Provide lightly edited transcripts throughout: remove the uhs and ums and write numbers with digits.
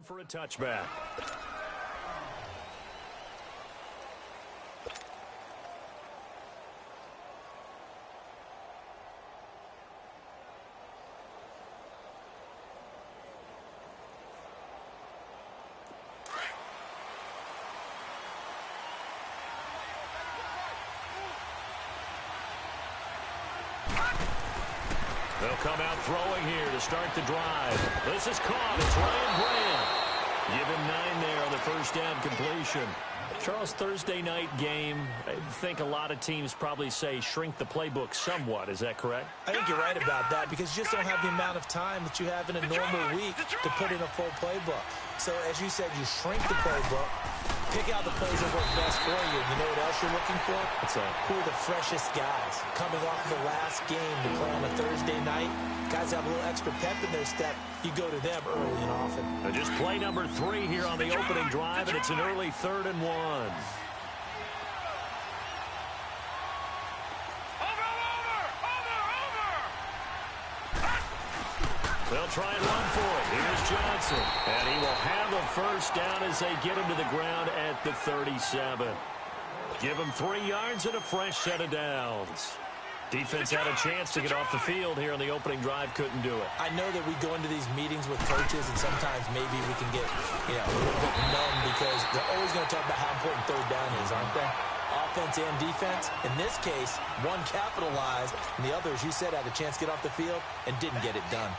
For a touchback. They'll come out throwing here to start the drive. This is caught. It's Ryan Grant. Give him 9 there on the first down completion. Charles, Thursday night game, I think a lot of teams probably say shrink the playbook somewhat. Is that correct? I think you're right about that because you just don't have the amount of time that you have in a normal week to put in a full playbook. So, as you said, you shrink the playbook, pick out the plays that work best for you. You know what else you're looking for? What's that? Who are the freshest guys coming off the last game to play on a Thursday night? Guys have a little extra pep in their step. You go to them early and often. Just play number 3 here on the opening drive, and it's an early 3rd and 1. They'll try and run for it. Here's Johnson. And he will have a first down as they get him to the ground at the 37. Give him 3 yards and a fresh set of downs. Defense had a chance to get off the field here on the opening drive. Couldn't do it. I know that we go into these meetings with coaches, and sometimes maybe we can get a little bit numb because they're always going to talk about how important 3rd down is, aren't they? Offense and defense. In this case, one capitalized, and the other, as you said, had a chance to get off the field and didn't get it done.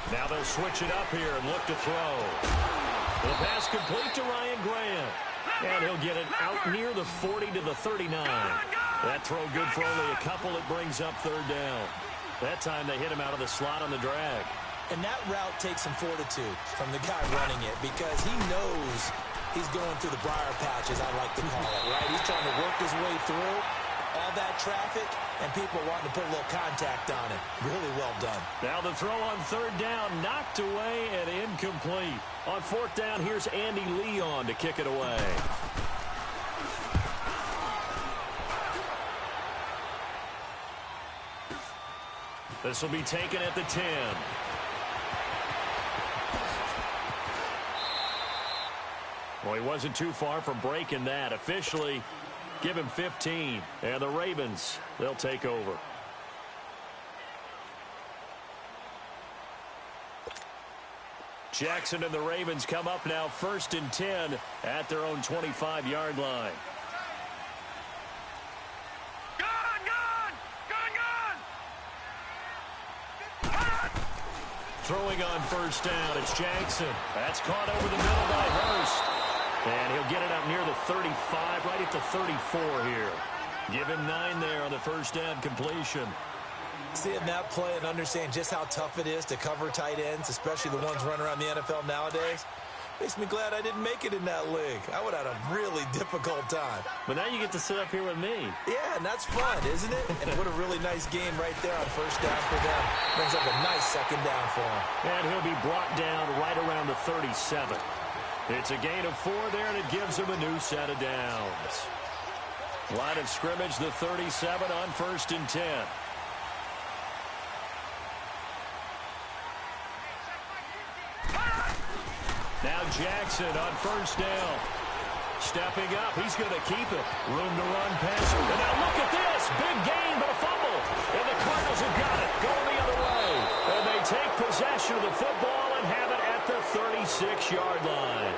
Now they'll switch it up here and look to throw. The pass complete to Ryan Grant. And he'll get it out near the 40 to the 39. That throw good for only a couple. It brings up 3rd down. That time they hit him out of the slot on the drag. And that route takes some fortitude from the guy running it because he knows he's going through the briar patch, as I like to call it, right? He's trying to work his way through all that traffic, and people wanting to put a little contact on it. Really well done. Now the throw on 3rd down, knocked away and incomplete. On 4th down, here's Andy Leon to kick it away. This will be taken at the 10. Well, he wasn't too far from breaking that. Officially, give him 15. And the Ravens, they'll take over. Jackson and the Ravens come up now 1st and 10 at their own 25-yard line. Throwing on 1st down, it's Jackson. That's caught over the middle by Hurst. And he'll get it up near the 35, right at the 34 here. Give him 9 there on the first down completion. Seeing that play and understanding just how tough it is to cover tight ends, especially the ones running around the NFL nowadays, makes me glad I didn't make it in that league. I would have had a really difficult time. But now you get to sit up here with me. Yeah, and that's fun, isn't it? And what a really nice game right there on 1st down for them. Brings up a nice 2nd down for him. And he'll be brought down right around the 37. It's a gain of 4 there, and it gives him a new set of downs. Line of scrimmage, the 37 on 1st and 10. Now Jackson on 1st down. Stepping up, he's going to keep it. Room to run past him. And now look at this. Big gain, but a fumble. And the Cardinals have got it. Going the other way. And they take possession of the football and have it at the 36-yard line.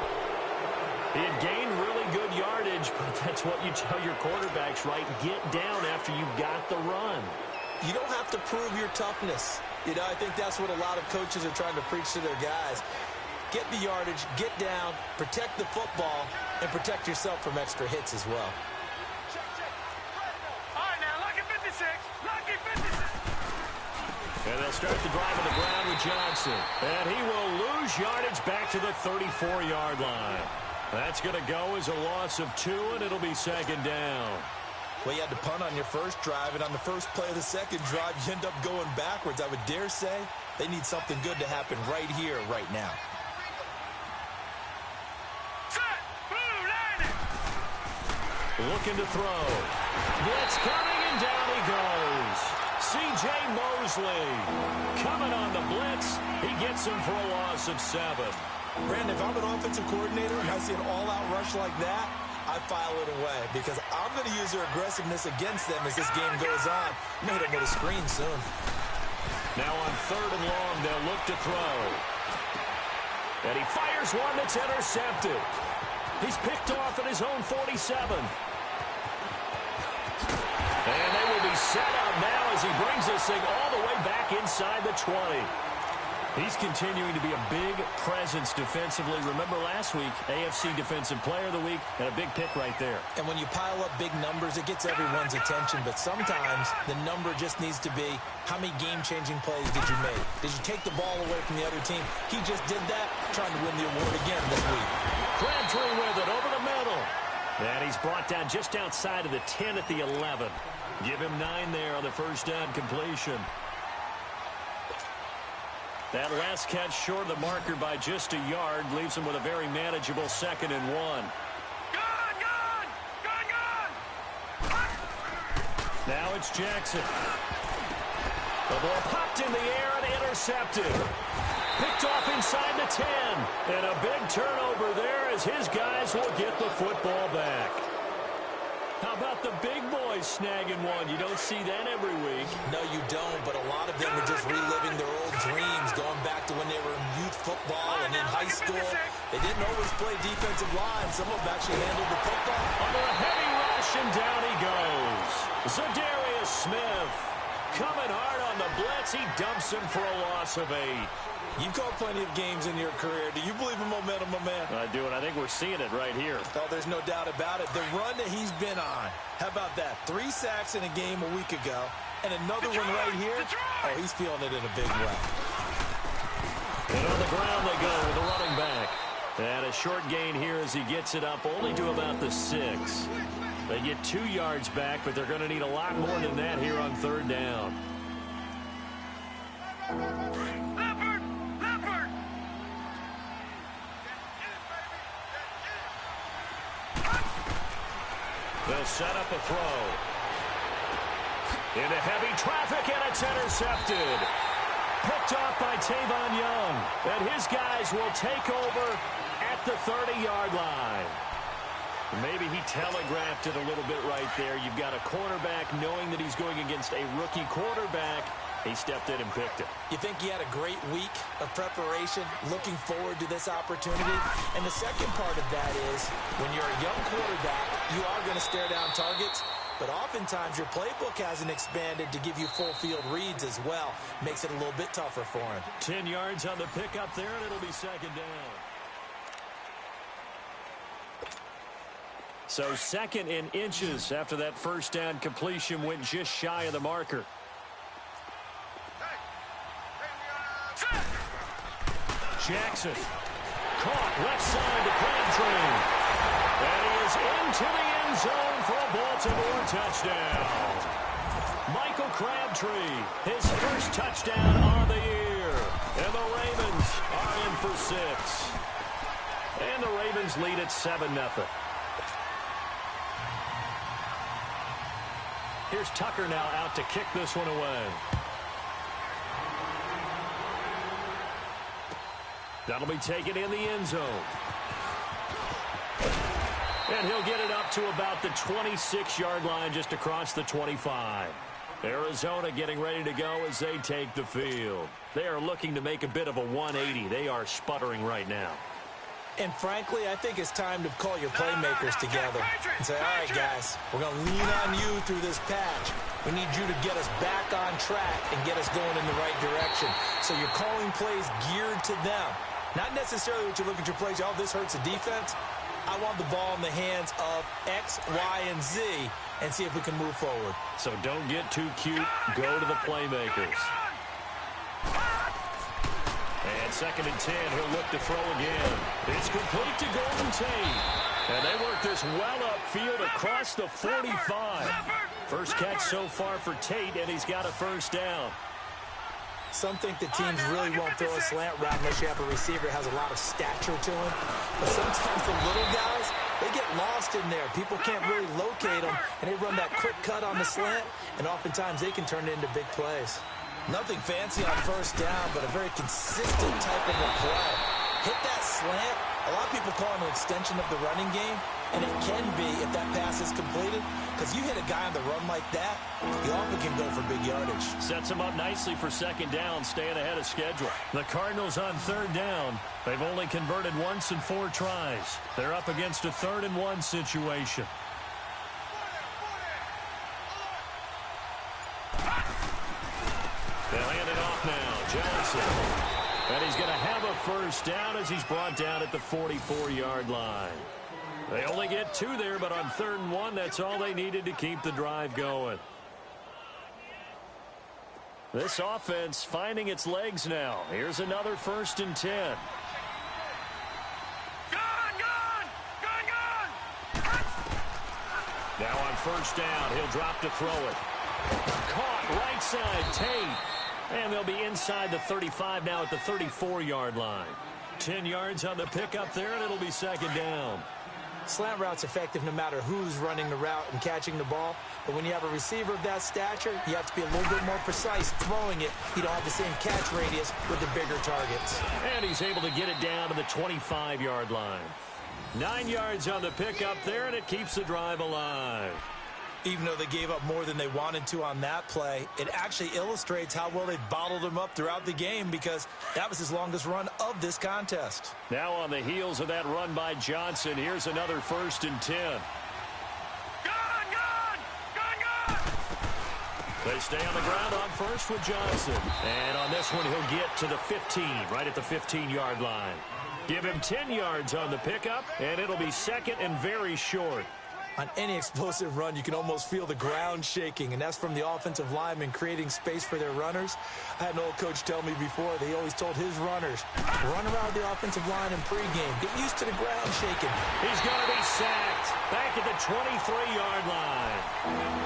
He had gained really good yardage, but that's what you tell your quarterbacks, right? Get down after you got the run. You don't have to prove your toughness. You know, I think that's what a lot of coaches are trying to preach to their guys. Get the yardage, get down, protect the football, and protect yourself from extra hits as well. All right, now, lucky 56. Lucky 56. And they'll start the drive on the ground with Johnson. And he will lose yardage back to the 34-yard line. That's going to go as a loss of 2, and it'll be 2nd down. Well, you had to punt on your first drive, and on the first play of the second drive, you end up going backwards. I would dare say they need something good to happen right here, right now. Looking to throw. Blitz coming, and down he goes. C.J. Mosley coming on the blitz. He gets him for a loss of 7. Brandon, if I'm an offensive coordinator and I see an all-out rush like that, I file it away because I'm going to use their aggressiveness against them as this game goes on. I'm going to hit them with a screen soon. Now on 3rd and long, they'll look to throw. And he fires one that's intercepted. He's picked off at his own 47. And they will be set up now as he brings this thing all the way back inside the 20. He's continuing to be a big presence defensively. Remember last week, AFC Defensive Player of the Week, and a big pick right there. And when you pile up big numbers, it gets everyone's attention. But sometimes the number just needs to be, how many game-changing plays did you make? Did you take the ball away from the other team? He just did that, trying to win the award again this week. Crabtree with it over the middle. And he's brought down just outside of the 10 at the 11. Give him 9 there on the first down completion. That last catch short of the marker by just a yard leaves him with a very manageable 2nd and 1. Gone! Now it's Jackson. The ball popped in the air and intercepted. Picked off inside the 10. And a big turnover there as his guys will get the football back. How about the big boys snagging one? You don't see that every week. No, you don't, but a lot of them are just reliving their old dreams, going back to when they were in youth football and in high school. They didn't always play defensive line. Some of them actually handled the football. Under a heavy rush, and down he goes. Zadarius Smith coming hard on the blitz. He dumps him for a loss of 8. You've called plenty of games in your career. Do you believe in momentum, my man? I do, and I think we're seeing it right here. Oh, there's no doubt about it. The run that he's been on. How about that? 3 sacks in a game a week ago, and another one right here. Oh, he's feeling it in a big way. And on the ground they go with the running back. And a short gain here as he gets it up only to about the 6. They get 2 yards back, but they're going to need a lot more than that here on 3rd down. They'll set up a throw. Into heavy traffic, and it's intercepted. Picked off by Tavon Young. And his guys will take over at the 30-yard line. Maybe he telegraphed it a little bit right there. You've got a cornerback knowing that he's going against a rookie quarterback. He stepped in and picked it. You think he had a great week of preparation, looking forward to this opportunity? And the second part of that is, when you're a young quarterback, you are going to stare down targets, but oftentimes your playbook hasn't expanded to give you full field reads as well. Makes it a little bit tougher for him. 10 yards on the pickup there, and it'll be 2nd down. So 2nd in inches after that first down completion went just shy of the marker. Jackson caught left side to Crabtree. And he is into the end zone for a Baltimore touchdown. Michael Crabtree, his first touchdown on the year. And the Ravens are in for 6. And the Ravens lead at 7-0. Here's Tucker now out to kick this one away. That'll be taken in the end zone. And he'll get it up to about the 26-yard line, just across the 25. Arizona getting ready to go as they take the field. They are looking to make a bit of a 180. They are sputtering right now. And frankly, I think it's time to call your playmakers together and say, all right, guys, we're going to lean on you through this patch. We need you to get us back on track and get us going in the right direction. So you're calling plays geared to them. Not necessarily what you look at your plays, oh, this hurts the defense. I want the ball in the hands of X, Y, and Z and see if we can move forward. So don't get too cute. Go to the playmakers. And 2nd and 10, he'll look to throw again. It's complete to Golden Tate. And they work this well upfield across the 45. First catch so far for Tate, and he's got a first down. Some think the teams really won't throw a slant route unless you have a receiver that has a lot of stature to him. But sometimes the little guys they get lost in there. People can't really locate them, and they run that quick cut on the slant, and oftentimes they can turn it into big plays. Nothing fancy on first down, but a very consistent type of a play. Hit that slant. A lot of people call it an extension of the running game, and it can be if that pass is completed, because you hit a guy on the run like that, you often can go for big yardage. Sets him up nicely for second down, staying ahead of schedule. The Cardinals on third down. They've only converted once in 4 tries. They're up against a 3rd and 1 situation. They'll hand it off now. Johnson. And he's going to have a first down as he's brought down at the 44-yard line. They only get 2 there, but on 3rd and 1, that's all they needed to keep the drive going. This offense finding its legs now. Here's another 1st and 10. Now on first down, he'll drop to throw it. Caught right side, Tate. And they'll be inside the 35 now at the 34-yard line. 10 yards on the pickup there, and it'll be second down. Slant route's effective no matter who's running the route and catching the ball. But when you have a receiver of that stature, you have to be a little bit more precise throwing it. You don't have the same catch radius with the bigger targets. And he's able to get it down to the 25-yard line. 9 yards on the pickup there, and it keeps the drive alive. Even though they gave up more than they wanted to on that play, it actually illustrates how well they bottled him up throughout the game, because that was his longest run of this contest. Now on the heels of that run by Johnson, here's another 1st and 10. They stay on the ground on first with Johnson. And on this one, he'll get to the 15, right at the 15-yard line. Give him 10 yards on the pickup, and it'll be second and very short. On any explosive run, you can almost feel the ground shaking, and that's from the offensive linemen creating space for their runners. I had an old coach tell me before, they always told his runners, run around the offensive line in pregame. Get used to the ground shaking. He's going to be sacked back at the 23-yard line.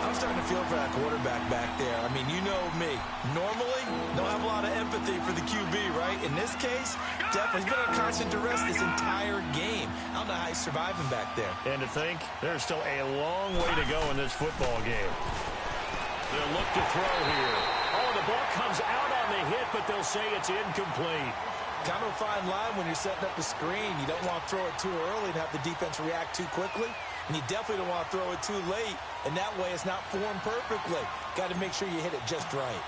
I'm starting to feel for that quarterback back there. I mean, you know me. Normally, don't have a lot of empathy for the QB, right? In this case, definitely. He's been under constant duress this entire game. I don't know how he's surviving back there. And to think, there's still a long way to go in this football game. They'll look to throw here. Oh, the ball comes out on the hit, but they'll say it's incomplete. Kind of a fine line when you're setting up the screen. You don't want to throw it too early and have the defense react too quickly. And you definitely don't want to throw it too late. And that way it's not formed perfectly. Got to make sure you hit it just right.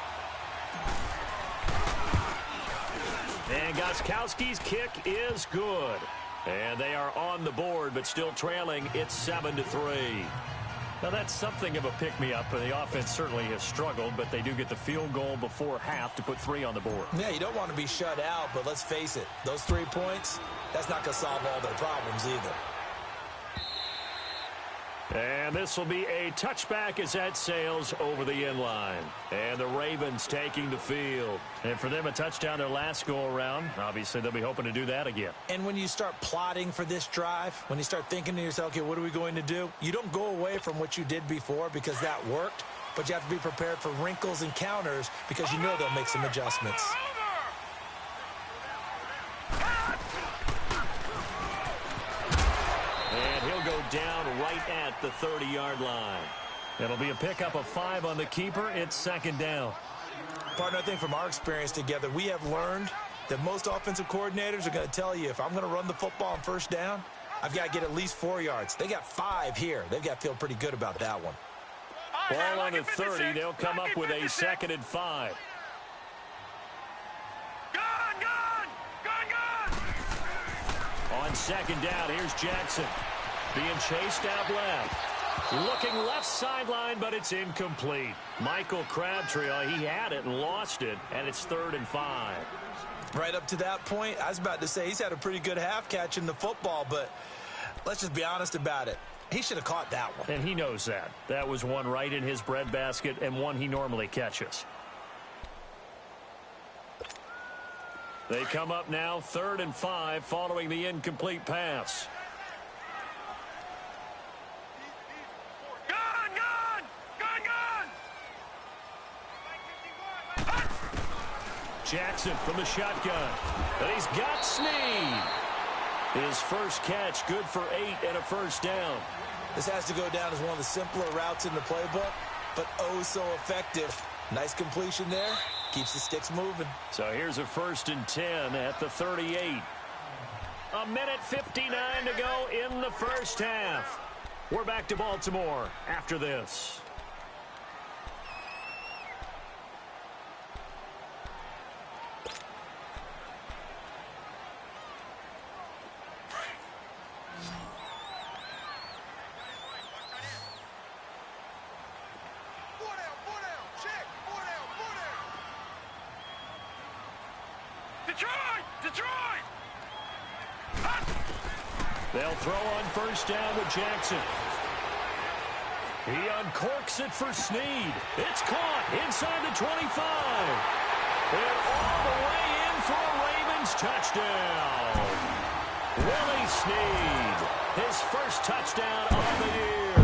And Gostkowski's kick is good. And they are on the board, but still trailing. It's 7-3. Now, that's something of a pick-me-up. The offense certainly has struggled, but they do get the field goal before half to put 3 on the board. Yeah, you don't want to be shut out, but let's face it. Those 3 points, that's not going to solve all their problems either. And this will be a touchback as that sails over the end line. And the Ravens taking the field. And for them, a touchdown their last go-around. Obviously, they'll be hoping to do that again. And when you start plotting for this drive, when you start thinking to yourself, okay, what are we going to do? You don't go away from what you did before because that worked, but you have to be prepared for wrinkles and counters because you know they'll make some adjustments. Down right at the 30-yard line. It'll be a pickup of 5 on the keeper. It's second down. Partner, I think from our experience together, we have learned that most offensive coordinators are going to tell you, if I'm going to run the football on first down, I've got to get at least 4 yards. They got 5 here. They've got to feel pretty good about that one. Ball on the 30. They'll come up with a 2nd and 5. On second down, here's Jackson. Being chased out left. Looking left sideline, but it's incomplete. Michael Crabtree, he had it and lost it, and it's 3rd and 5. Right up to that point, I was about to say he's had a pretty good half catching the football, but let's just be honest about it. He should have caught that one. And he knows that. That was one right in his breadbasket and one he normally catches. They come up now 3rd and 5 following the incomplete pass. Jackson from the shotgun. And he's got Snead. His first catch, good for 8 and a first down. This has to go down as one of the simpler routes in the playbook, but oh so effective. Nice completion there. Keeps the sticks moving. So here's a 1st and 10 at the 38. A minute 59 to go in the first half. We're back to Baltimore after this. Detroit! They'll throw on 1st down with Jackson. He uncorks it for Snead. It's caught inside the 25. And all the way in for a Ravens touchdown. Willie Snead, his first touchdown of the year.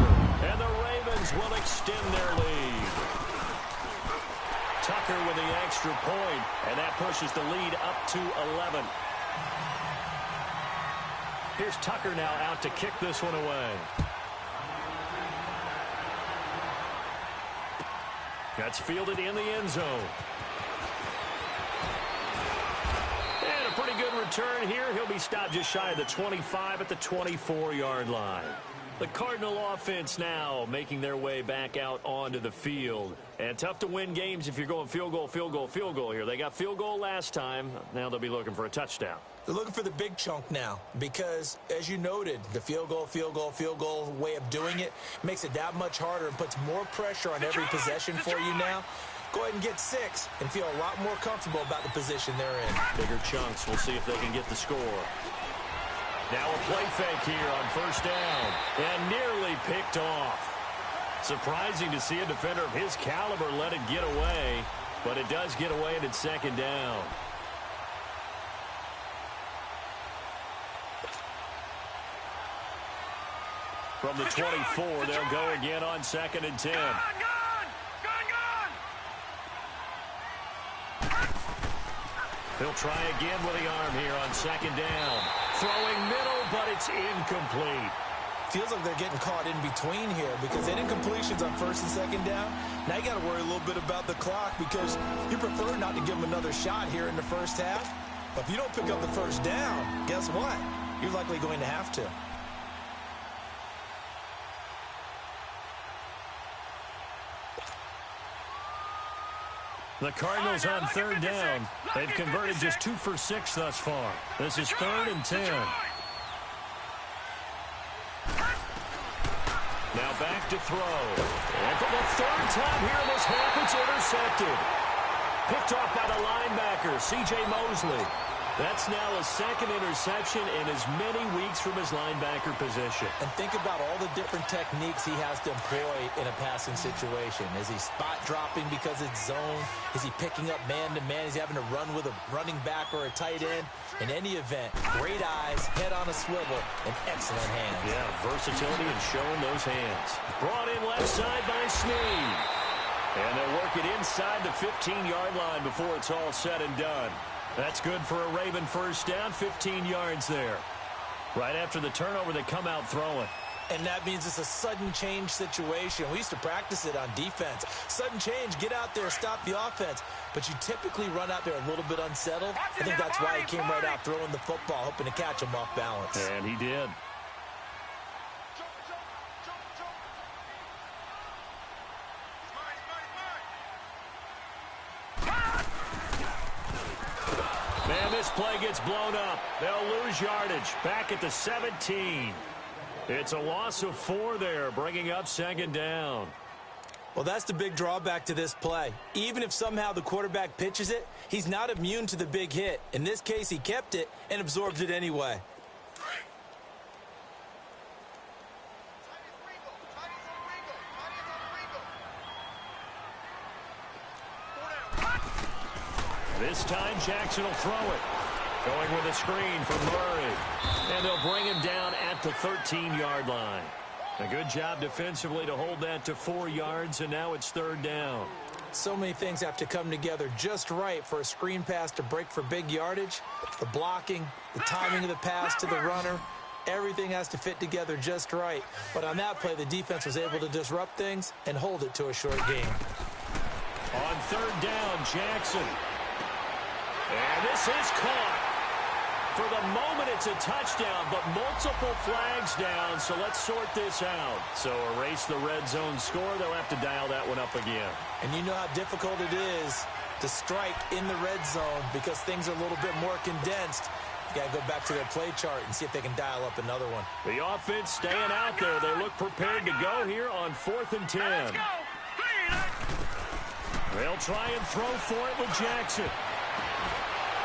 And the Ravens will extend their lead. Tucker with the extra point, and that pushes the lead up to 11. Here's Tucker now out to kick this one away. That's fielded in the end zone. And a pretty good return here. He'll be stopped just shy of the 25 at the 24-yard line. The Cardinal offense now making their way back out onto the field. And tough to win games if you're going field goal, field goal, field goal here. They got field goal last time. Now they'll be looking for a touchdown. They're looking for the big chunk now because, as you noted, the field goal way of doing it makes it that much harder and puts more pressure on every possession for you now. Go ahead and get 6 and feel a lot more comfortable about the position they're in. Bigger chunks. We'll see if they can get the score. Now a play fake here on 1st down and nearly picked off. Surprising to see a defender of his caliber let it get away, but it does get away and it's 2nd down. From the 24, they'll go again on 2nd and 10. He'll try again with the arm here on 2nd down. Throwing middle, but it's incomplete. Feels like they're getting caught in between here because they did incompletions on 1st and 2nd down. Now you got to worry a little bit about the clock because you prefer not to give them another shot here in the first half. But if you don't pick up the 1st down, guess what? You're likely going to have to. The Cardinals on 3rd down. They've converted just 2 for 6 thus far. This is 3rd and 10. Now back to throw. And for the 3rd time here in this half, it's intercepted. Picked off by the linebacker, C.J. Mosley. That's now a 2nd interception in as many weeks from his linebacker position. And think about all the different techniques he has to employ in a passing situation. Is he spot dropping because it's zone? Is he picking up man-to-man? Is he having to run with a running back or a tight end? In any event, great eyes, head on a swivel, and excellent hands. Yeah, versatility and showing those hands. Brought in left side by Snead. And they'll work it inside the 15-yard line before it's all said and done. That's good for a Raven 1st down, 15 yards there. Right after the turnover, they come out throwing. And that means it's a sudden change situation. We used to practice it on defense. Sudden change, get out there, stop the offense. But you typically run out there a little bit unsettled. I think that's why he came right out throwing the football, hoping to catch him off balance. And he did. Man, this play gets blown up. They'll lose yardage. Back at the 17. It's a loss of 4 there, bringing up 2nd down. Well, that's the big drawback to this play. Even if somehow the quarterback pitches it, he's not immune to the big hit. In this case, he kept it and absorbed it anyway. This time, Jackson will throw it. Going with a screen for Murray. And they'll bring him down at the 13-yard line. A good job defensively to hold that to 4 yards, and now it's 3rd down. So many things have to come together just right for a screen pass to break for big yardage. The blocking, the timing of the pass to the runner, everything has to fit together just right. But on that play, the defense was able to disrupt things and hold it to a short game. On third down, Jackson. And this is caught. For the moment, it's a touchdown, but multiple flags down, so let's sort this out. So erase the red zone score. They'll have to dial that one up again. And you know how difficult it is to strike in the red zone because things are a little bit more condensed. You got to go back to their play chart and see if they can dial up another one. The offense staying out there. They look prepared to go here on 4th and 10. Let's go. They'll try and throw for it with Jackson.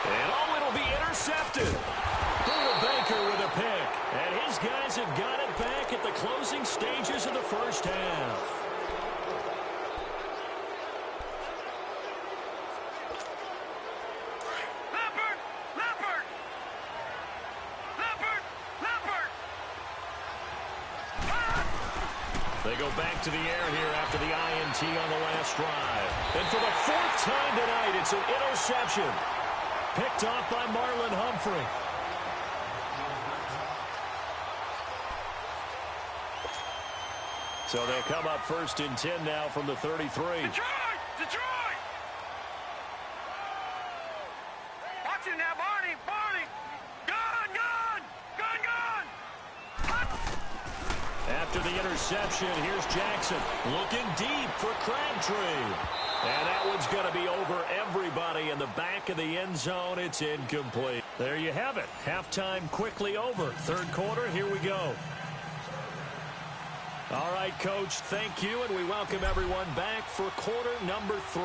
And it'll be intercepted. Buda Baker with a pick. And his guys have got it back at the closing stages of the first half. They go back to the air here after the INT on the last drive. And for the 4th time tonight, it's an interception. Picked off by Marlon Humphrey. So they'll come up 1st and 10 now from the 33. Detroit! Watch it now, Barney! Gun! After the interception, here's Jackson looking deep for Crabtree. And that one's going to be over everybody in the back of the end zone. It's incomplete. There you have it. Halftime quickly over. Third quarter, here we go. All right, Coach, thank you, and we welcome everyone back for quarter number 3.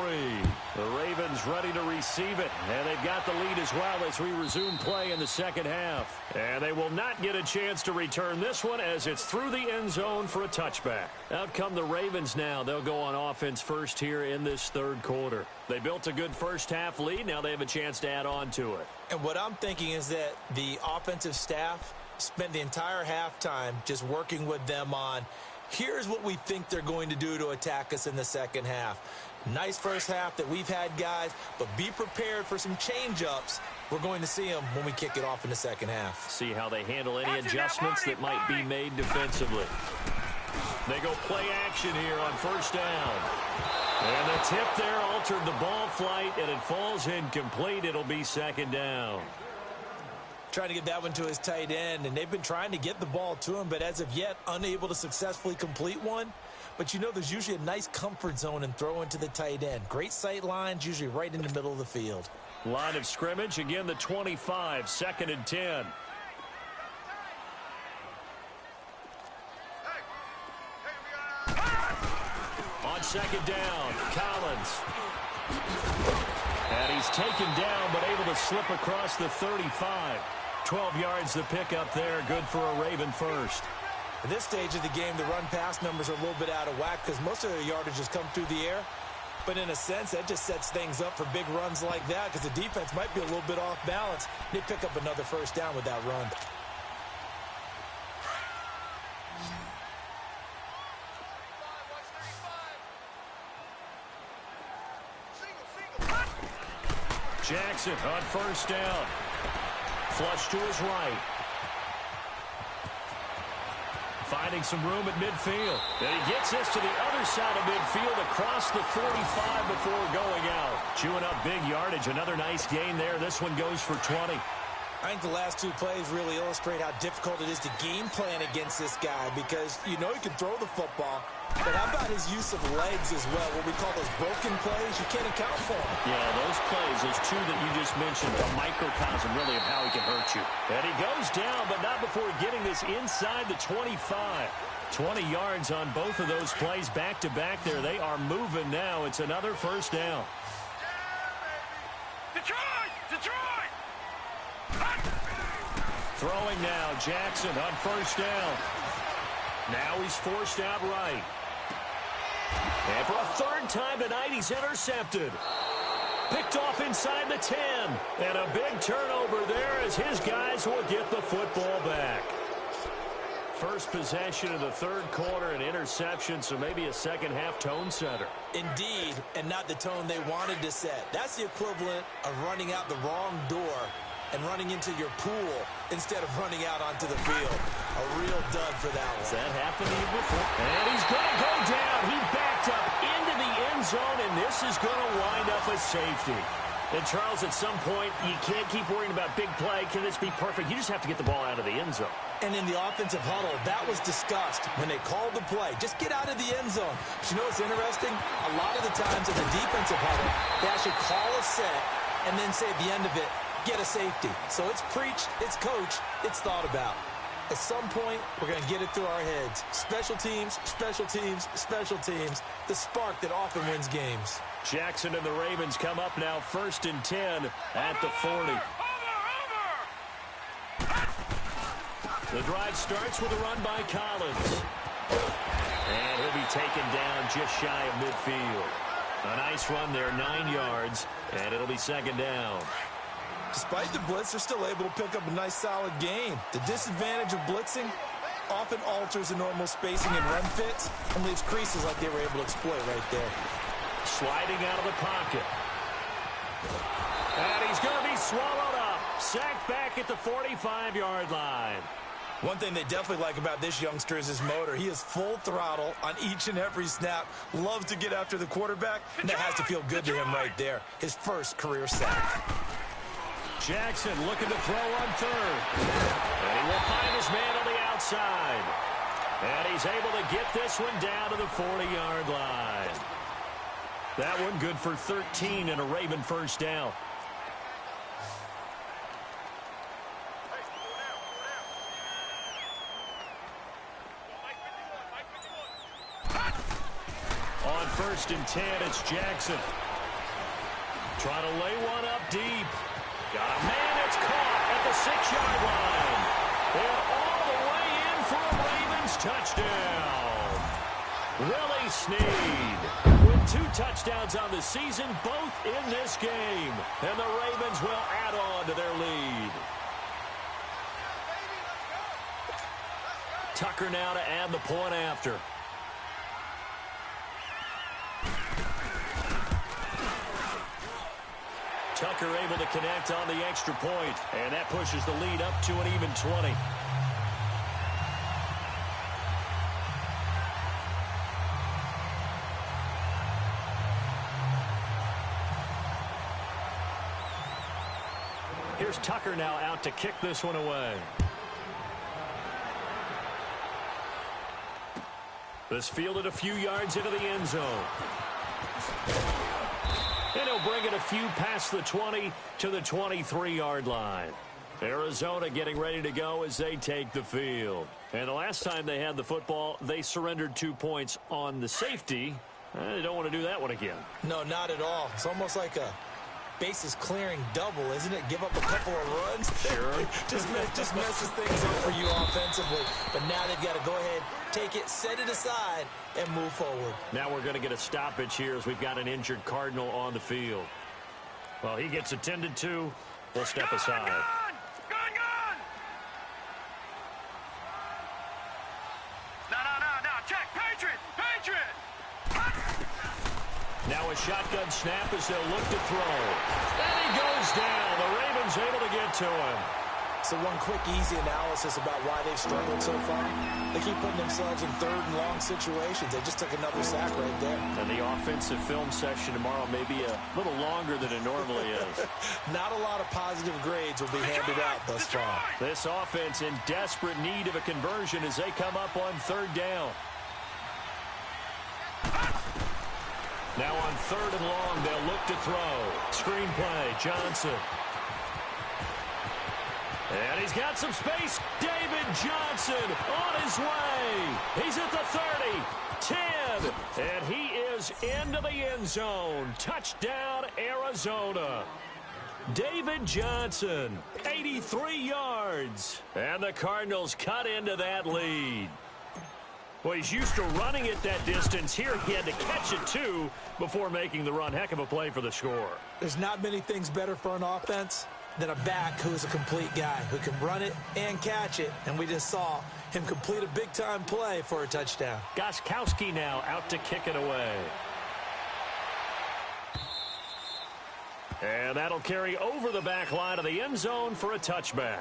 The Ravens ready to receive it, and they've got the lead as well as we resume play in the second half. And they will not get a chance to return this one as it's through the end zone for a touchback. Out come the Ravens now. They'll go on offense first here in this third quarter. They built a good first half lead. Now they have a chance to add on to it. And what I'm thinking is that the offensive staff spent the entire halftime just working with them on here's what we think they're going to do to attack us in the second half. Nice first half that we've had, guys, but be prepared for some change-ups. We're going to see them when we kick it off in the second half. See how they handle any adjustments that might be made defensively. They go play action here on first down. And the tip there altered the ball flight, and it falls incomplete. It'll be second down. Trying to get that one to his tight end, and they've been trying to get the ball to him, but as of yet, unable to successfully complete one. But you know there's usually a nice comfort zone in throwing to the tight end. Great sight lines, usually right in the middle of the field. Line of scrimmage, again the 25, 2nd and 10. On second down, Collins. And he's taken down, but able to slip across the 35. 12 yards the pickup there. Good for a Raven first. At this stage of the game, the run-pass numbers are a little bit out of whack because most of their yardage has come through the air. But in a sense, that just sets things up for big runs like that because the defense might be a little bit off balance. They pick up another first down with that run. Jackson on first down. Flush to his right. Finding some room at midfield. And he gets this to the other side of midfield across the 45 before going out. Chewing up big yardage. Another nice gain there. This one goes for 20. I think the last two plays really illustrate how difficult it is to game plan against this guy because you know he can throw the football, but how about his use of legs as well, what we call those broken plays? You can't account for them. Yeah, those plays, those two that you just mentioned, a microcosm really of how he can hurt you. And he goes down, but not before getting this inside the 25. 20 yards on both of those plays back-to-back there. They are moving now. It's another first down. Detroit! Throwing now, Jackson on first down. Now he's forced out right. And for a third time tonight, he's intercepted. Picked off inside the 10. And a big turnover there as his guys will get the football back. First possession of the third quarter, an interception, so maybe a second-half tone setter. Indeed, and not the tone they wanted to set. That's the equivalent of running out the wrong door and running into your pool instead of running out onto the field. A real dud for that one. Has that happened to you before? And he's going to go down. He backed up into the end zone, and this is going to wind up a safety. And, Charles, at some point, you can't keep worrying about big play. Can this be perfect? You just have to get the ball out of the end zone. And in the offensive huddle, that was discussed when they called the play. Just get out of the end zone. But you know what's interesting? A lot of the times in the defensive huddle, they actually call a set and then say at the end of it, get a safety. So it's preached, it's coached, it's thought about. At some point, we're going to get it through our heads. Special teams, special teams, special teams. The spark that often wins games. Jackson and the Ravens come up now 1st and 10 at the 40. The drive starts with a run by Collins. And he'll be taken down just shy of midfield. A nice run there, 9 yards, and it'll be 2nd down. Despite the blitz, they're still able to pick up a nice, solid gain. The disadvantage of blitzing often alters the normal spacing and run fits and leaves creases like they were able to exploit right there. Sliding out of the pocket. And he's going to be swallowed up. Sacked back at the 45-yard line. One thing they definitely like about this youngster is his motor. He is full throttle on each and every snap. Loves to get after the quarterback, and that has to feel good to him right there. His first career sack. Jackson looking to throw on 3rd. And he will find his man on the outside. And he's able to get this one down to the 40-yard line. That one good for 13 and a Raven first down. On 1st and 10, it's Jackson. Trying to lay one up deep. Got a man, it's caught at the 6-yard line. And all the way in for a Ravens touchdown. Willie Snead with 2 touchdowns on the season, both in this game. And the Ravens will add on to their lead. Tucker now to add the point after. Tucker able to connect on the extra point, and that pushes the lead up to an even 20. Here's Tucker now out to kick this one away. This fielded a few yards into the end zone. And he'll bring it a few past the 20 to the 23-yard line. Arizona getting ready to go as they take the field. And the last time they had the football, they surrendered 2 points on the safety. They don't want to do that one again. No, not at all. It's almost like a bases clearing double, isn't it? Give up a couple of runs. Sure. just messes things up for you offensively. But now they've got to go ahead, take it, set it aside, and move forward. Now we're going to get a stoppage here as we've got an injured Cardinal on the field. Well, he gets attended to. We'll step aside. Gun! No. Check. Patriot! Now a shotgun snap as they'll look to throw. And he goes down. The Ravens able to get to him. So one quick, easy analysis about why they've struggled so far. They keep putting themselves in 3rd and long situations. They just took another sack right there. And the offensive film session tomorrow may be a little longer than it normally is. Not a lot of positive grades will be handed out thus far. This offense in desperate need of a conversion as they come up on 3rd down. Now on 3rd and long, they'll look to throw. Screenplay, Johnson. And he's got some space. David Johnson on his way. He's at the 30, 10, and he is into the end zone. Touchdown, Arizona. David Johnson, 83 yards. And the Cardinals cut into that lead. Well, he's used to running it that distance. Here he had to catch it, too, before making the run. Heck of a play for the score. There's not many things better for an offense than a back who is a complete guy, who can run it and catch it. And we just saw him complete a big-time play for a touchdown. Gostkowski now out to kick it away. And that'll carry over the back line of the end zone for a touchback.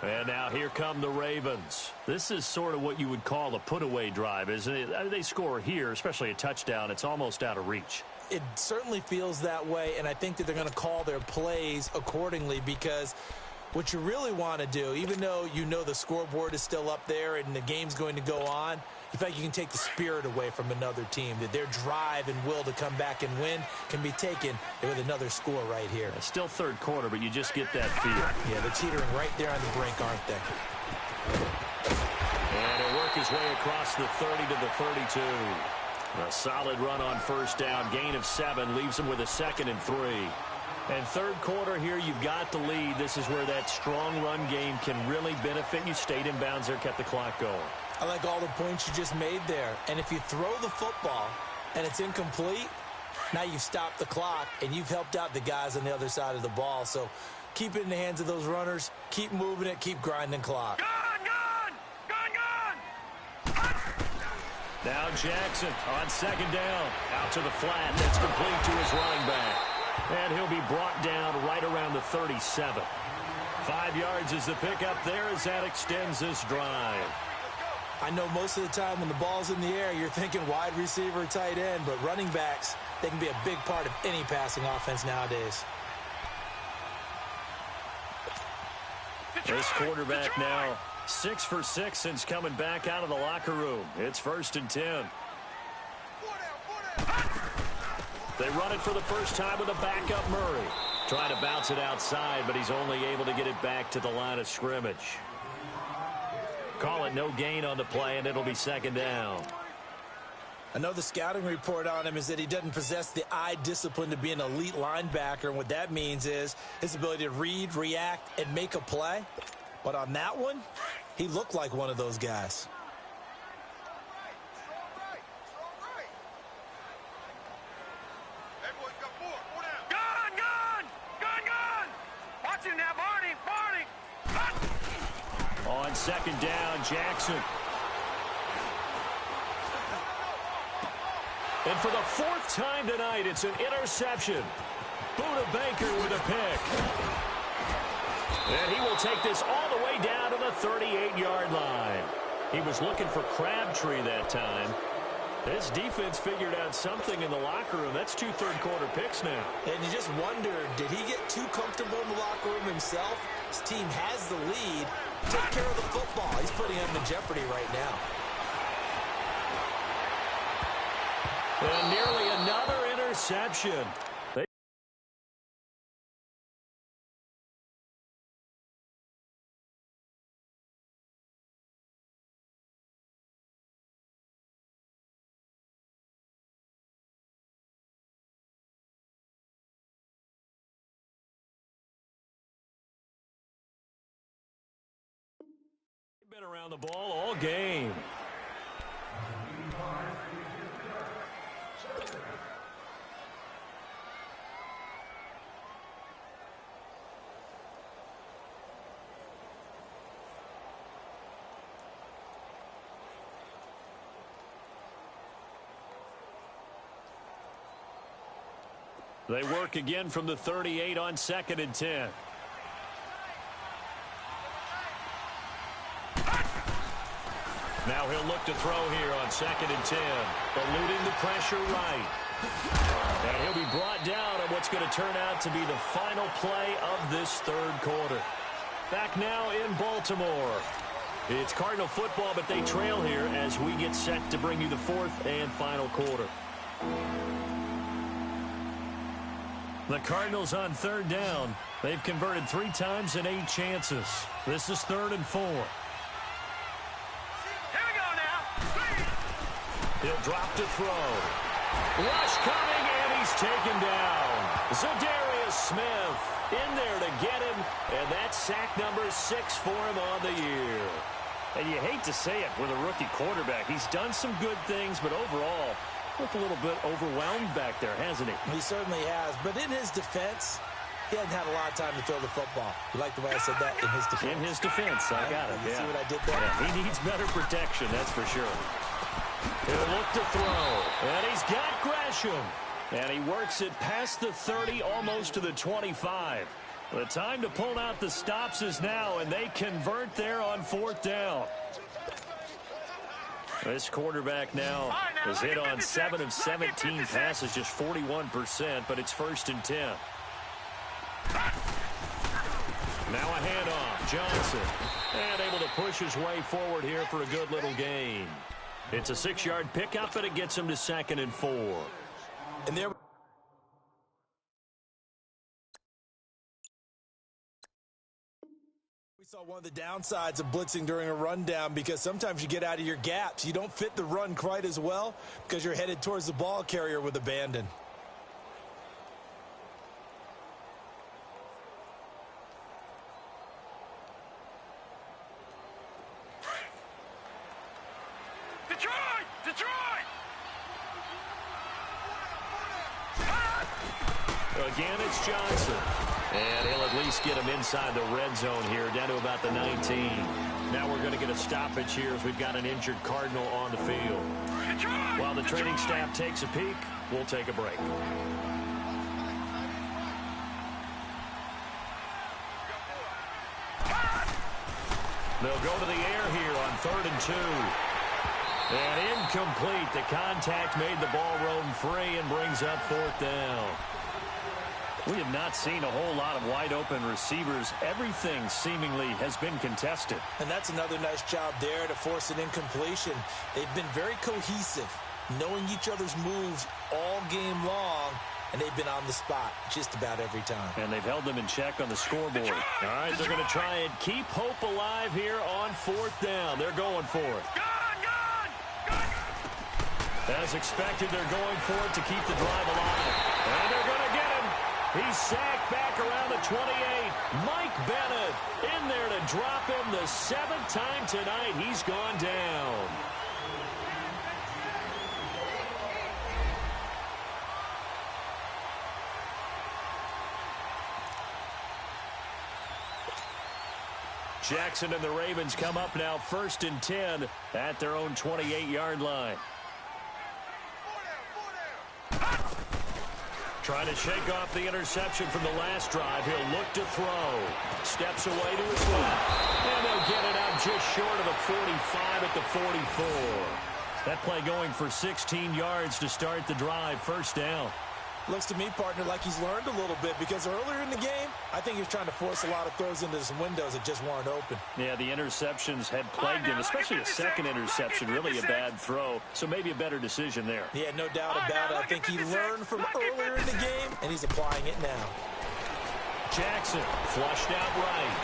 And now here come the Ravens. This is sort of what you would call a put-away drive, isn't it? I mean, they score here, especially a touchdown. It's almost out of reach. It certainly feels that way, and I think that they're going to call their plays accordingly, because what you really want to do, even though you know the scoreboard is still up there and the game's going to go on, in fact, you can take the spirit away from another team, that their drive and will to come back and win can be taken with another score right here. It's still third quarter, but you just get that feel. Yeah, they're teetering right there on the brink, aren't they? And he'll work his way across the 30 to the 32. A solid run on first down. Gain of 7 leaves him with a 2nd and 3. And third quarter here, you've got the lead. This is where that strong run game can really benefit you. Stayed in bounds there, kept the clock going. I like all the points you just made there. And if you throw the football and it's incomplete, now you've stopped the clock and you've helped out the guys on the other side of the ball. So keep it in the hands of those runners. Keep moving it. Keep grinding clock. Gun! Now Jackson on second down. Out to the flat. That's complete to his running back. And he'll be brought down right around the 37. 5 yards is the pickup there as that extends this drive. I know most of the time when the ball's in the air, you're thinking wide receiver, tight end, but running backs, they can be a big part of any passing offense nowadays. This quarterback now 6 for 6 since coming back out of the locker room. It's 1st and 10. They run it for the first time with a backup Murray. Trying to bounce it outside, but he's only able to get it back to the line of scrimmage. Call it no gain on the play, and it'll be 2nd down. I know the scouting report on him is that he doesn't possess the eye discipline to be an elite linebacker, and what that means is his ability to read, react, and make a play. But on that one, he looked like one of those guys. Watch him now, Barney! On 2nd down, Jackson. And for the 4th time tonight, it's an interception. Buda Baker with a pick. And he will take this all the way down to the 38-yard line. He was looking for Crabtree that time. This defense figured out something in the locker room. That's 2 third-quarter picks now. And you just wonder, did he get too comfortable in the locker room himself? His team has the lead. Take care of the football. He's putting him in jeopardy right now. And nearly another interception. Been around the ball all game. They work again from the 38 on 2nd and 10. Now he'll look to throw here on 2nd and 10. Eluding the pressure right. And he'll be brought down on what's going to turn out to be the final play of this 3rd quarter. Back now in Baltimore. It's Cardinal football, but they trail here as we get set to bring you the 4th and final quarter. The Cardinals on 3rd down. They've converted 3 times in 8 chances. This is 3rd and 4. He'll drop to throw. Rush coming, and he's taken down. Zadarius Smith in there to get him, and that's sack number 6 for him on the year. And you hate to say it with a rookie quarterback. He's done some good things, but overall, looked a little bit overwhelmed back there, hasn't he? He certainly has. But in his defense, He hadn't had a lot of time to throw the football. You like the way I said that? In his defense. In his defense, I got it. You see what I did there? Yeah, he needs better protection, that's for sure. He'll look to throw, and he's got Gresham. And he works it past the 30, almost to the 25. The time to pull out the stops is now, and they convert there on 4th down. This quarterback now has hit on 7 of 17 passes, just 41%, but it's 1st and 10. Now a handoff, Johnson, and able to push his way forward here for a good little gain. It's a 6-yard pickup, and it gets him to 2nd and 4. And there we saw one of the downsides of blitzing during a rundown, because sometimes you get out of your gaps. You don't fit the run quite as well because you're headed towards the ball carrier with abandon. Again, it's Johnson. And he'll at least get him inside the red zone here, down to about the 19. Now we're going to get a stoppage here as we've got an injured Cardinal on the field. While the training staff takes a peek, we'll take a break. They'll go to the air here on 3rd and 2. And incomplete. The contact made the ball roam free and brings up 4th down. We have not seen a whole lot of wide-open receivers. Everything seemingly has been contested. And that's another nice job there to force an incompletion. They've been very cohesive, knowing each other's moves all game long, and they've been on the spot just about every time. And they've held them in check on the scoreboard. All right, they're going to try and keep hope alive here on 4th down. They're going for it. As expected, they're going for it to keep the drive alive. And they're going to get him. He's sacked back around the 28. Mike Bennett in there to drop him the 7th time tonight. He's gone down. Jackson and the Ravens come up now 1st and 10 at their own 28-yard line. Trying to shake off the interception from the last drive. He'll look to throw. Steps away to his left. And they'll get it out just short of the 45 at the 44. That play going for 16 yards to start the drive. 1st down. Looks to me, partner, like he's learned a little bit, because earlier in the game, I think he was trying to force a lot of throws into some windows that just weren't open. Yeah, the interceptions had plagued him, especially a second interception, really a bad throw. So maybe a better decision there. Yeah, no doubt about it. I think he learned from earlier in the game, and he's applying it now. Jackson flushed out right.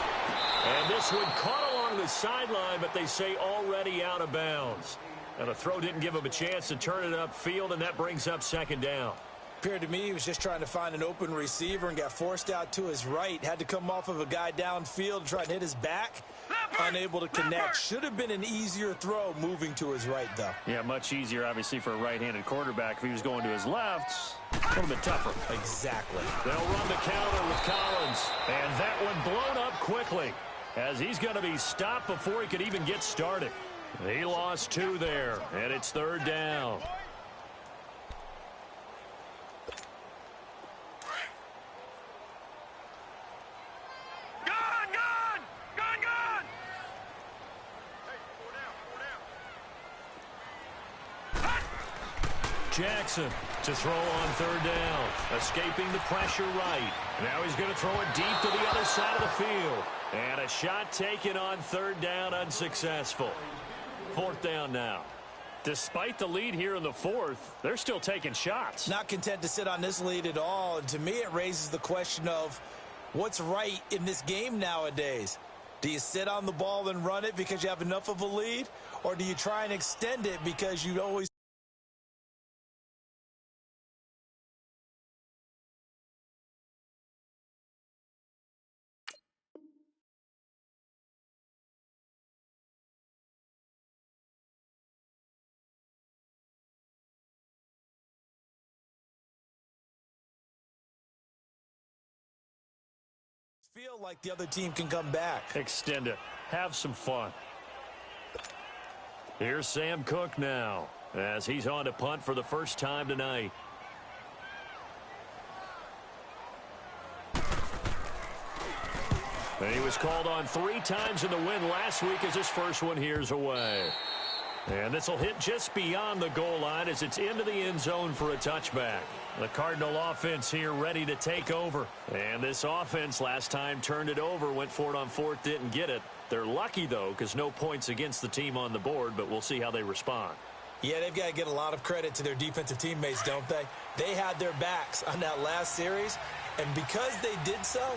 And this one caught along the sideline, but they say already out of bounds. And the throw didn't give him a chance to turn it upfield, and that brings up 2nd down. Appeared to me he was just trying to find an open receiver and got forced out to his right. Had to come off of a guy downfield to try and hit his back. Unable to connect. Should have been an easier throw moving to his right, though. Yeah, much easier, obviously, for a right-handed quarterback. If he was going to his left, a little bit tougher. Exactly. They'll run the counter with Collins. And that one blown up quickly, as he's going to be stopped before he could even get started. He lost 2 there, and it's 3rd down. Jackson to throw on 3rd down. Escaping the pressure right. Now he's going to throw it deep to the other side of the field. And a shot taken on 3rd down, unsuccessful. 4th down now. Despite the lead here in the 4th, they're still taking shots. Not content to sit on this lead at all. And to me, it raises the question of what's right in this game nowadays. Do you sit on the ball and run it because you have enough of a lead? Or do you try and extend it because you always feel like the other team can come back. Extend it. Have some fun. Here's Sam Cook now, as he's on to punt for the first time tonight. And he was called on 3 times in the win last week as his first one here's away. And this will hit just beyond the goal line as it's into the end zone for a touchback. The Cardinal offense here ready to take over. And this offense last time turned it over, went for it on 4th, didn't get it. They're lucky, though, because no points against the team on the board, but we'll see how they respond. Yeah, they've got to get a lot of credit to their defensive teammates, don't they? They had their backs on that last series, and because they did so,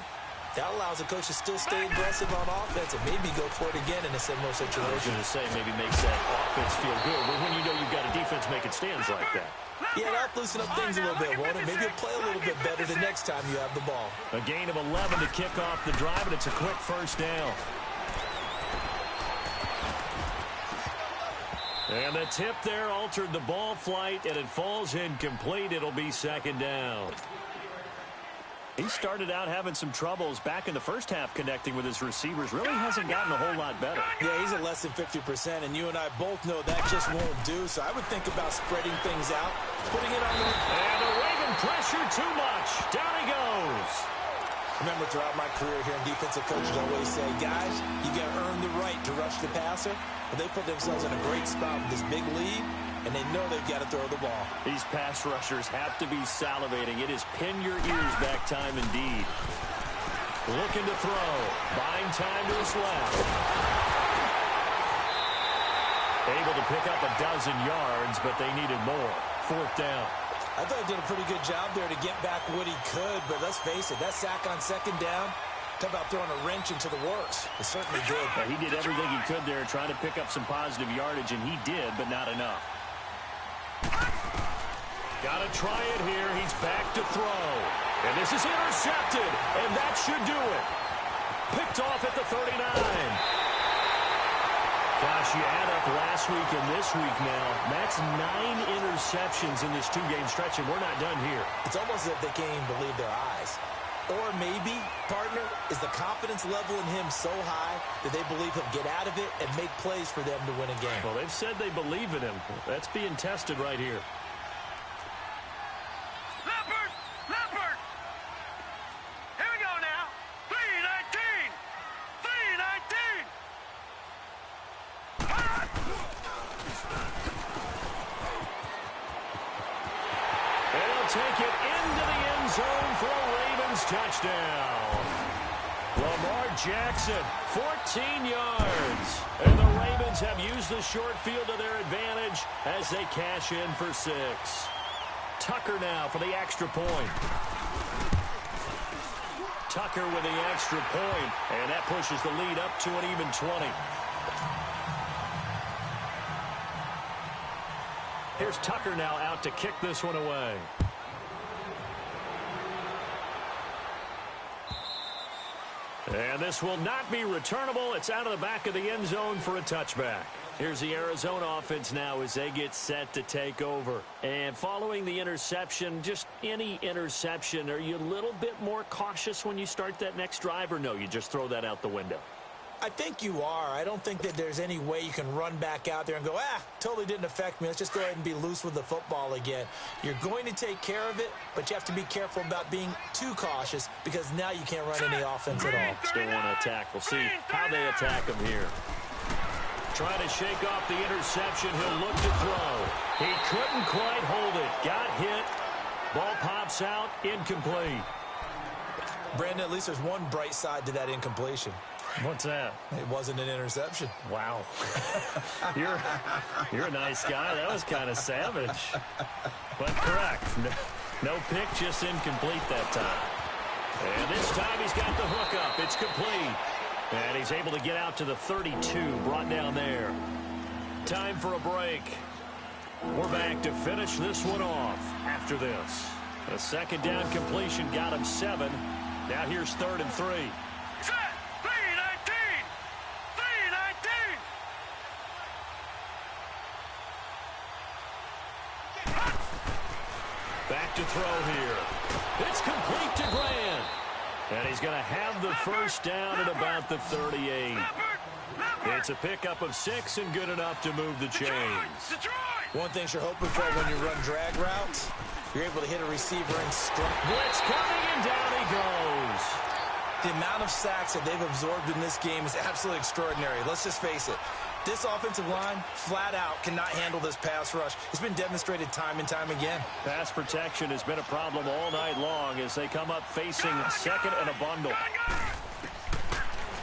that allows the coach to still stay aggressive on offense and maybe go for it again in a similar situation. I was going to say maybe makes that offense feel good, but when you know you've got a defense making stands like that. Yeah, that'll loosen up things a little bit, won't it? Maybe you'll play a little bit better the next time you have the ball. A gain of 11 to kick off the drive, and it's a quick first down. And the tip there altered the ball flight, and it falls incomplete. It'll be second down. He started out having some troubles back in the first half connecting with his receivers. Really hasn't gotten a whole lot better. Yeah, he's at less than 50%, and you and I both know that just won't do. So I would think about spreading things out, putting it on the... And the Raven pressure too much. Down he goes. Remember, throughout my career here in defensive coaches always say, guys, you got to earn the right to rush the passer. But they put themselves in a great spot with this big lead, and they know they've got to throw the ball. These pass rushers have to be salivating. It is pin your ears back time indeed. Looking to throw. Buying time to his left. Able to pick up a dozen yards, but they needed more. 4th down. I thought he did a pretty good job there to get back what he could, but let's face it, that sack on 2nd down, talk about throwing a wrench into the works. It certainly did. Yeah, he did everything he could there, trying to pick up some positive yardage, and he did, but not enough. Got to try it here. He's back to throw. And this is intercepted, and that should do it. Picked off at the 39. Gosh, you add up last week and this week now. That's 9 interceptions in this 2-game stretch, and we're not done here. It's almost as if they can't even believe their eyes. Or maybe, partner, is the confidence level in him so high that they believe he'll get out of it and make plays for them to win a game. Well, they've said they believe in him. That's being tested right here. Leopard! Here we go now. 3-19! 3-19! And they'll take it into the end zone for a Ravens touchdown. Lamar Jackson, 14 yards. And the Ravens have used the short field to their advantage as they cash in for 6. Tucker now for the extra point. Tucker with the extra point, and that pushes the lead up to an even 20. Here's Tucker now out to kick this one away. And this will not be returnable. It's out of the back of the end zone for a touchback. Here's the Arizona offense now as they get set to take over. And following the interception, just any interception, are you a little bit more cautious when you start that next drive, or no, you just throw that out the window? I think you are. I don't think that there's any way you can run back out there and go, totally didn't affect me. Let's just go ahead and be loose with the football again. You're going to take care of it, but you have to be careful about being too cautious because now you can't run any offense at all. Still want to attack. We'll see how they attack him here. Trying to shake off the interception. He'll look to throw. He couldn't quite hold it. Got hit. Ball pops out. Incomplete. Brandon, at least there's one bright side to that incompletion. What's that? It wasn't an interception. Wow. You're a nice guy. That was kind of savage. But correct. No pick, just incomplete that time. And this time he's got the hook up. It's complete. And he's able to get out to the 32, brought down there. Time for a break. We're back to finish this one off after this. A 2nd down completion got him 7. Now here's 3rd and 3. Set! 3-19! 3-19! Back to throw here. It's complete to Grant. And he's going to have the first down at about the 38. It's a pickup of 6 and good enough to move the chains. One thing you're hoping for when you run drag routes, you're able to hit a receiver and strike. Blitz coming, and down he goes. The amount of sacks that they've absorbed in this game is absolutely extraordinary. Let's just face it. This offensive line, flat out, cannot handle this pass rush. It's been demonstrated time and time again. Pass protection has been a problem all night long as they come up facing second and a bundle.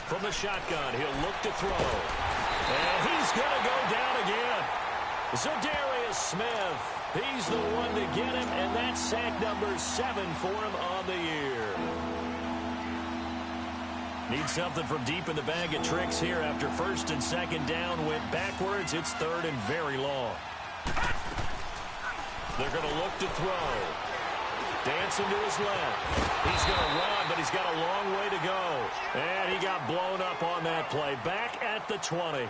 From the shotgun, he'll look to throw. And he's going to go down again. Zadarius Smith, he's the one to get him, and that's sack number 7 for him on the year. Need something from deep in the bag of tricks here after first and second down went backwards. It's third and very long. They're going to look to throw. Dancing to his left. He's going to run, but he's got a long way to go. And he got blown up on that play. Back at the 20.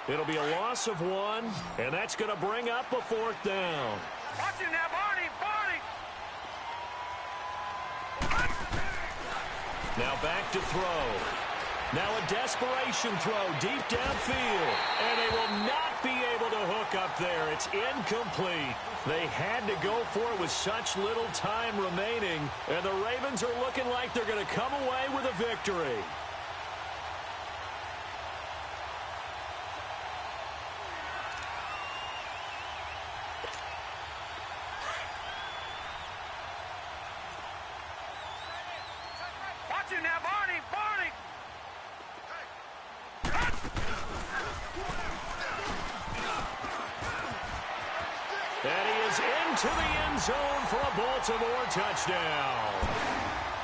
It'll be a loss of 1, and that's going to bring up a 4th down. Watch him now, Barney, Barney. Now back to throw. Now a desperation throw deep downfield. And they will not be able to hook up there. It's incomplete. They had to go for it with such little time remaining. And the Ravens are looking like they're going to come away with a victory. Watch him now, Barney, Barney. And he is into the end zone for a Baltimore touchdown.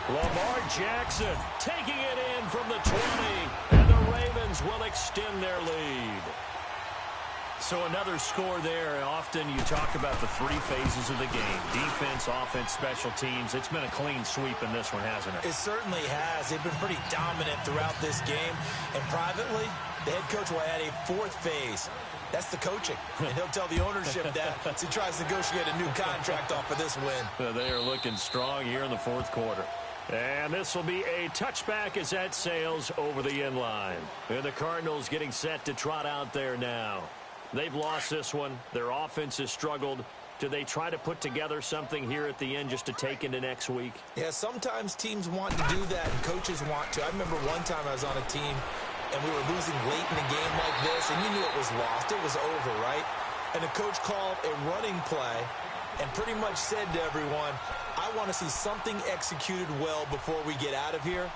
Lamar Jackson taking it in from the 20, and the Ravens will extend their lead. So another score there. Often you talk about the 3 phases of the game. Defense, offense, special teams. It's been a clean sweep in this one, hasn't it? It certainly has. They've been pretty dominant throughout this game. And privately, the head coach will add a 4th phase. That's the coaching. And he'll tell the ownership that as he tries to negotiate a new contract off of this win. They are looking strong here in the 4th quarter. And this will be a touchback as that sails over the end line. And the Cardinals getting set to trot out there now. They've lost this one. Their offense has struggled. Do they try to put together something here at the end just to take into next week? Yeah, sometimes teams want to do that and coaches want to. I remember one time I was on a team and we were losing late in a game like this, and you knew it was lost. It was over, right? And the coach called a running play and pretty much said to everyone, I want to see something executed well before we get out of here.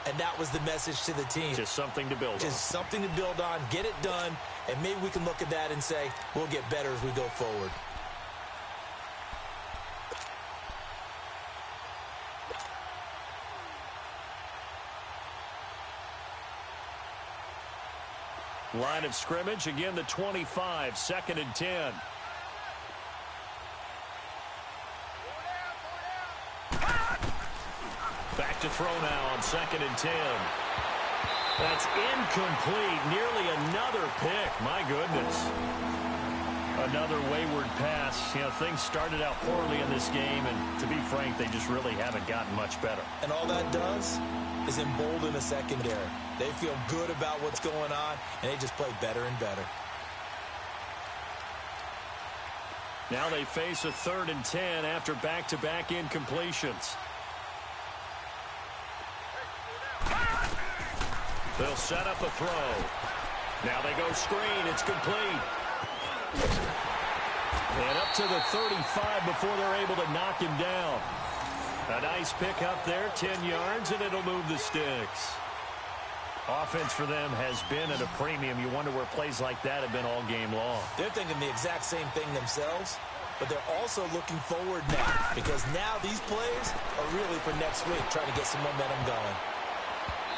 And that was the message to the team. Just something to build on. Just something to build on, get it done, and maybe we can look at that and say, we'll get better as we go forward. Line of scrimmage, again the 25, 2nd and 10. Back to throw now on 2nd and 10. That's incomplete. Nearly another pick. My goodness. Another wayward pass. You know, things started out poorly in this game, and to be frank, they just really haven't gotten much better. And all that does is embolden the secondary. They feel good about what's going on, and they just play better and better. Now they face a 3rd and 10 after back-to-back incompletions. They'll set up a throw. Now they go screen. It's complete. And up to the 35 before they're able to knock him down. A nice pick up there, 10 yards, and it'll move the sticks. Offense for them has been at a premium. You wonder where plays like that have been all game long. They're thinking the exact same thing themselves, but they're also looking forward now because now these plays are really for next week, trying to get some momentum going.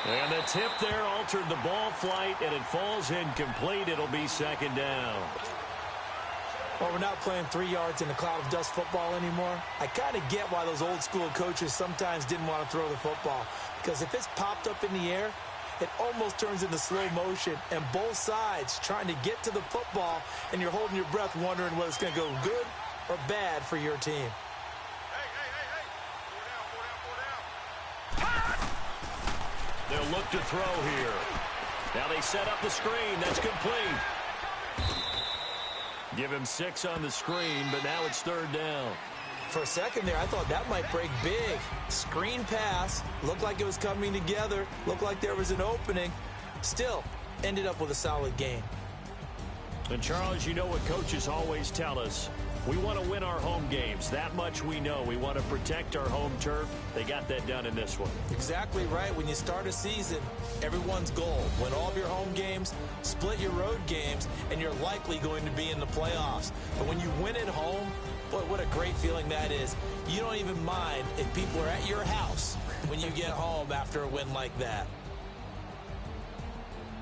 And the tip there altered the ball flight, and it falls incomplete. It'll be 2nd down. Well, we're not playing 3 yards in a cloud of dust football anymore. I kind of get why those old school coaches sometimes didn't want to throw the football, because if it's popped up in the air, it almost turns into slow motion, and both sides trying to get to the football, and you're holding your breath wondering whether it's going to go good or bad for your team. Hey. Four down. they'll look to throw here. Now they set up the screen. That's complete. Give him 6 on the screen, but now it's 3rd down. For a second there, I thought that might break big. Screen pass. Looked like it was coming together. Looked like there was an opening. Still, ended up with a solid game. And, Charles, you know what coaches always tell us. We want to win our home games. That much we know. We want to protect our home turf. They got that done in this one. Exactly right. When you start a season, everyone's goal: win all of your home games, split your road games, and you're likely going to be in the playoffs. But when you win at home, boy, what a great feeling that is. You don't even mind if people are at your house when you get home after a win like that.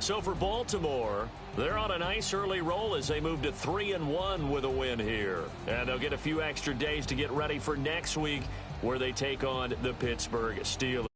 So for Baltimore, they're on a nice early roll as they move to 3-1 with a win here. And they'll get a few extra days to get ready for next week where they take on the Pittsburgh Steelers.